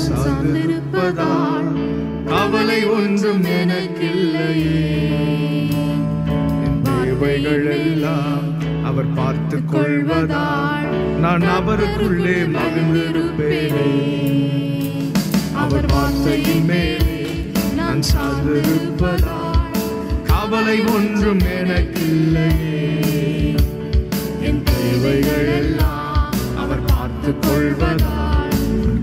சார்ந்திருப்பதால் கவலை ஒன்றும் எனக்கில்லையே. என் தேவைகள் எல்லாம் அவர் பார்த்துக் கொள்வதால் நான் அவருக்குள்ளே மகிழ்ந்திருப்பேனே. அவர் வார்த்தையின் மேலே நான் சார்ந்திருப்பதால் கவலை ஒன்றும் எனக்கில்லையே. என் தேவைகள் எல்லாம் அவர் பார்த்துக் கொள்வதால்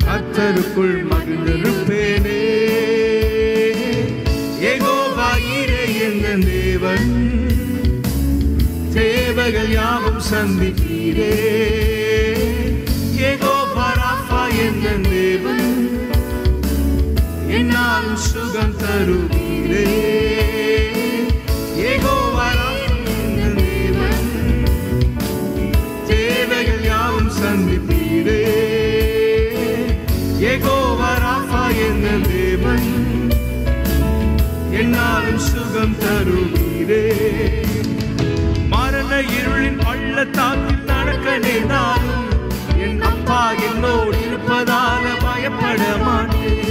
கர்த்தருக்குள் மகிழ்ந்திருப்பேனே. யெகோவா ஈரே எங்கள் தேவன், தேவைகள் யாவும் சந்திப்பீரே. யெகோவா ராஃபா எங்கள் தேவன், என்னாலும் சுகம் தருவீரே. யெகோவா ராஃபா எங்கள் தேவன், தேவைகள் யாவும் சந்திப்பீரே. யெகோவா ராஃபா எங்கள் தேவன், என்னாலும் சுகம் தருவீரே. மரண இருளின் பள்ளத்தாக்கில் நடக்க நேர்ந்தாலும் என் அப்பா என்னோடு இருப்பதால பயப்பட மாட்டேன்.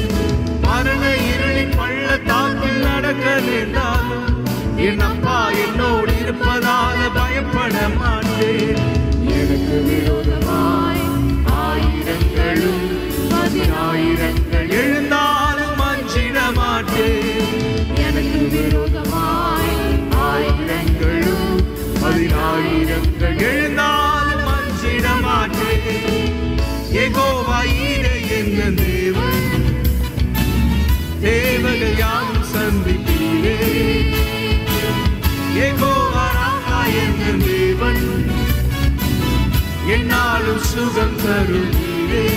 மரண இருளின் பள்ளத்தாக்கில் நடக்க நேர்ந்தாலும் என் அப்பா என்னோடு இருப்பதால பயப்பட மாட்டேன். எனக்கு விரோதமாய் ஆயிரங்களும் பதினாயிரங்கள் எழுந்தாலும் அஞ்சிட மாட்டேன். எனக்கு விரோதமாய் ஆயிரங்களும் பதினாயிரங்கள் எழுந்தாலும் அஞ்சிட மாட்டேன். யெகோவா ஈரே எங்கள் தேவன், தேவைகள் யாவும் சந்திப்பீரே. யெகோவா ராஃபா எங்கள் தேவன், என்னாலும் சுகம் தருவீரே.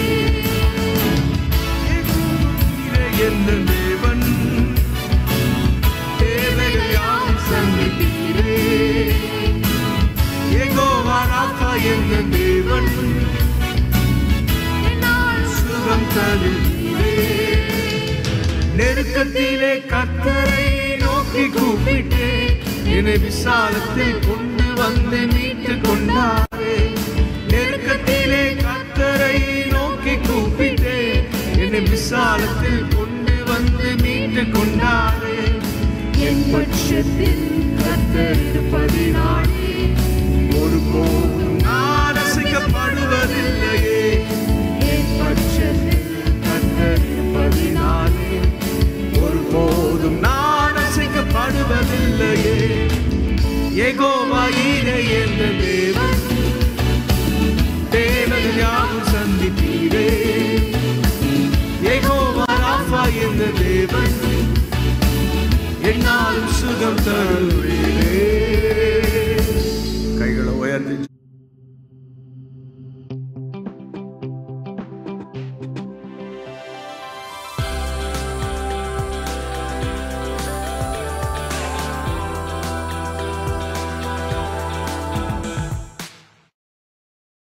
எங்கள் தேவன், தேவைகள் யாவும் சந்திப்பீரே. யெகோவா ராஃபா எங்கள் தேவன், சுகம் தருவீரே. நெருக்கத்திலே கர்த்தரை நோக்கி கூப்பிட்டே, என்னை விசாலத்தில் கொண்டு வந்து மீட்டு கொண்டாரே. நெருக்கத்திலே கர்த்தரை நோக்கி கூப்பிட்டே, என்னை விசாலத்தில் கொண்டு வந்து மீட்டு கொண்டாரே. என் பட்சத்தில் கர்த்தர் இருப்பதினாலே ஒருபோதும் நான் அசைக்கப்படுவதில்லையே. என் பட்சத்தில் கர்த்தர் இருப்பதினாலே ஒருபோதும் நான் அசைக்கப்படுவதில்லையே. யெகோவா ஈரே எங்கள் தேவன், தேவைகள் யாவும் சந்திப்பீரே. யெகோவா ராஃபா எங்கள் தேவன், என்னாலும் சுகம் தரும்